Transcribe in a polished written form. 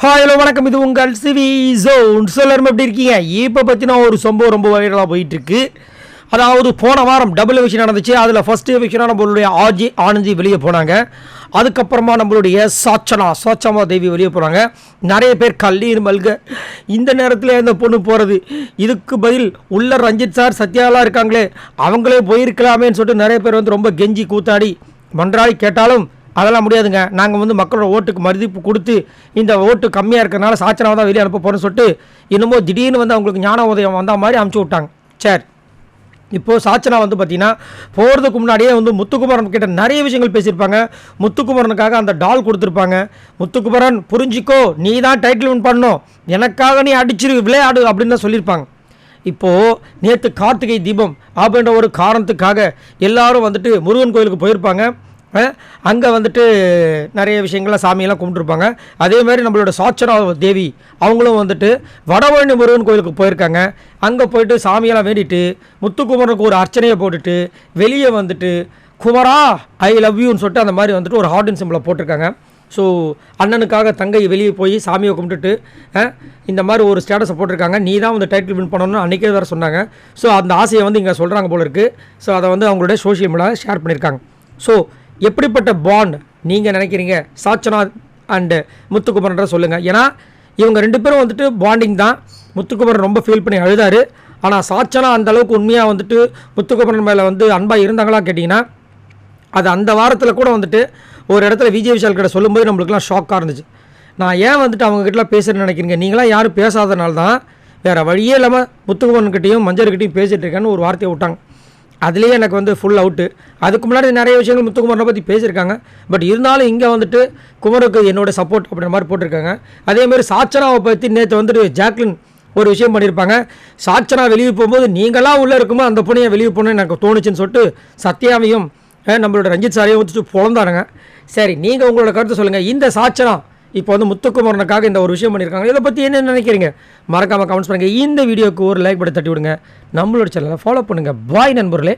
Hi hello வணக்கம், இது உங்கள் சிவி ஜோன். எல்லாரும் எப்படி இருக்கீங்க? இப்போ பற்றினா ஒரு சம்பவம் ரொம்ப வைரலாக போயிட்டுருக்கு. அதாவது போன வாரம் டபுள் எவிக்ஷன் நடந்துச்சு. அதில் ஃபஸ்ட் எவிக்ஷனாக நம்மளுடைய ஆர்ஜி ஆனந்தி வெளியே போனாங்க. அதுக்கப்புறமா நம்மளுடைய சாச்சனா தேவி வெளியே போனாங்க. நிறைய பேர் கல்லீர் மல்க இந்த நேரத்தில் இந்த பொண்ணு போகிறது, இதுக்கு பதில் உள்ள ரஞ்சித் சார் சத்யாலாம் இருக்காங்களே அவங்களே போயிருக்கலாமேன்னு சொல்லிட்டு நிறைய பேர் வந்து ரொம்ப கெஞ்சி கூத்தாடி மன்றாடி கேட்டாலும் அதெல்லாம் முடியாதுங்க, நாங்கள் வந்து மக்களோட ஓட்டுக்கு மதிப்பு கொடுத்து இந்த ஓட்டு கம்மியாக இருக்கிறனால சாச்சனாவை தான் வெளியே அனுப்ப போகிறோன்னு சொல்லிட்டு இன்னமும் திடீர்னு வந்து அவங்களுக்கு ஞான உதயம் வந்த மாதிரி அனுப்பிச்சி விட்டாங்க. சரி, இப்போது சாச்சனா வந்து பார்த்திங்கன்னா போகிறதுக்கு முன்னாடியே வந்து முத்துக்குமரன் கிட்ட நிறைய விஷயங்கள் பேசியிருப்பாங்க. முத்துக்குமரனுக்காக அந்த டால் கொடுத்துருப்பாங்க. முத்துக்குமரன் புரிஞ்சிக்கோ, நீ தான் டைட்டில் வின் பண்ணணும், எனக்காக நீ அடிச்சிரு விளையாடு அப்படின்னு தான் சொல்லியிருப்பாங்க. இப்போது நேற்று கார்த்திகை தீபம் அப்படின்ற ஒரு காரணத்துக்காக எல்லாரும் வந்துட்டு முருகன் கோயிலுக்கு போயிருப்பாங்க. அங்கே வந்துட்டு நிறைய விஷயங்கள்லாம் சாமியெல்லாம் கும்பிட்டுருப்பாங்க. அதேமாதிரி நம்மளோட சாச்சனா தேவி அவங்களும் வந்துட்டு வடபழனி முருகன் கோயிலுக்கு போயிருக்காங்க. அங்கே போயிட்டு சாமியெல்லாம் வேண்டிட்டு முத்துக்குமரனுக்கு ஒரு அர்ச்சனையை போட்டுட்டு வெளியே வந்துட்டு குமரா ஐ லவ் யூன்னு சொல்லிட்டு அந்த மாதிரி வந்துட்டு ஒரு ஹார்ட் அண்ட் சிம்பிளை போட்டிருக்காங்க. ஸோ அண்ணனுக்காக தங்கை வெளியே போய் சாமியை கும்பிட்டுட்டு இந்த மாதிரி ஒரு ஸ்டேட்டஸை போட்டிருக்காங்க. நீ தான் வந்து டைட்டில் வின் பண்ணணும்னு அன்றைக்கே வேறு சொன்னாங்க. ஸோ அந்த ஆசையை வந்து இங்கே சொல்கிறாங்க போல இருக்குது. ஸோ அதை வந்து அவங்களுடைய சோஷியல் மீடியாவில் ஷேர் பண்ணியிருக்காங்க. ஸோ எப்படிப்பட்ட பாண்ட் நீங்கள் நினைக்கிறீங்க சாச்சனா அண்டு முத்துக்குமரன்ற சொல்லுங்கள். ஏன்னா இவங்க ரெண்டு பேரும் வந்துட்டு பாண்டிங் தான். முத்துக்குமரன் ரொம்ப ஃபீல் பண்ணி அழுதார். ஆனால் சாச்சனா அந்தளவுக்கு உண்மையாக வந்துட்டு முத்துக்குமரன் மேலே வந்து அன்பாக இருந்தாங்களா கேட்டிங்கன்னா அது அந்த வாரத்தில் கூட வந்துட்டு ஒரு இடத்துல விஜய் விஷால் கிட்ட சொல்லும்போது நம்மளுக்குலாம் ஷாக்காக இருந்துச்சு. நான் ஏன் வந்துட்டு அவங்ககிட்டலாம் பேசுகிறேன்னு நினைக்கிறீங்க, நீங்களாம் யாரும் பேசாதனால தான் வேறு வழியே இல்லாமல் முத்துக்குமரன்கிட்டையும் மஞ்சள்கிட்டையும் பேசிகிட்டு இருக்கேன்னு ஒரு வார்த்தையை விட்டாங்க. அதுலேயே எனக்கு வந்து ஃபுல் அவுட்டு. அதுக்கு முன்னாடி நிறைய விஷயங்கள் முத்துக்குமரனை பற்றி பேசியிருக்காங்க. பட் இருந்தாலும் இங்கே வந்துட்டு குமருக்கு என்னோட சப்போர்ட் அப்படின்ற மாதிரி போட்டிருக்காங்க. அதேமாதிரி சாச்சனாவை பற்றி நேற்று வந்துட்டு ஜாக்லின் ஒரு விஷயம் பண்ணியிருப்பாங்க. சாச்சனா வெளியே போகும்போது நீங்களாம் உள்ளே இருக்கும்போது அந்த பொண்ணையை வெளியே போகணுன்னு எனக்கு தோணுச்சுன்னு சொல்லிட்டு சத்யாவையும் நம்மளோட ரஞ்சித் சாரையும் வந்துட்டு பொழந்தானுங்க. சரி, நீங்கள் உங்களோட கருத்தை சொல்லுங்கள். இந்த சாச்சனா இப்போ வந்து முத்துக்குமரனுக்காக இந்த ஒரு விஷயம் பண்ணியிருக்காங்க, இதை பற்றி என்ன நினைக்கிறீங்க? மறக்காமல் கமெண்ட்ஸ் பண்ணுங்கள். இந்த வீடியோக்கு ஒரு லைக் பட்டன் தட்டி விடுங்க. நம்மளோட சேனலை ஃபாலோ பண்ணுங்கள். பாய் நண்பர்களே.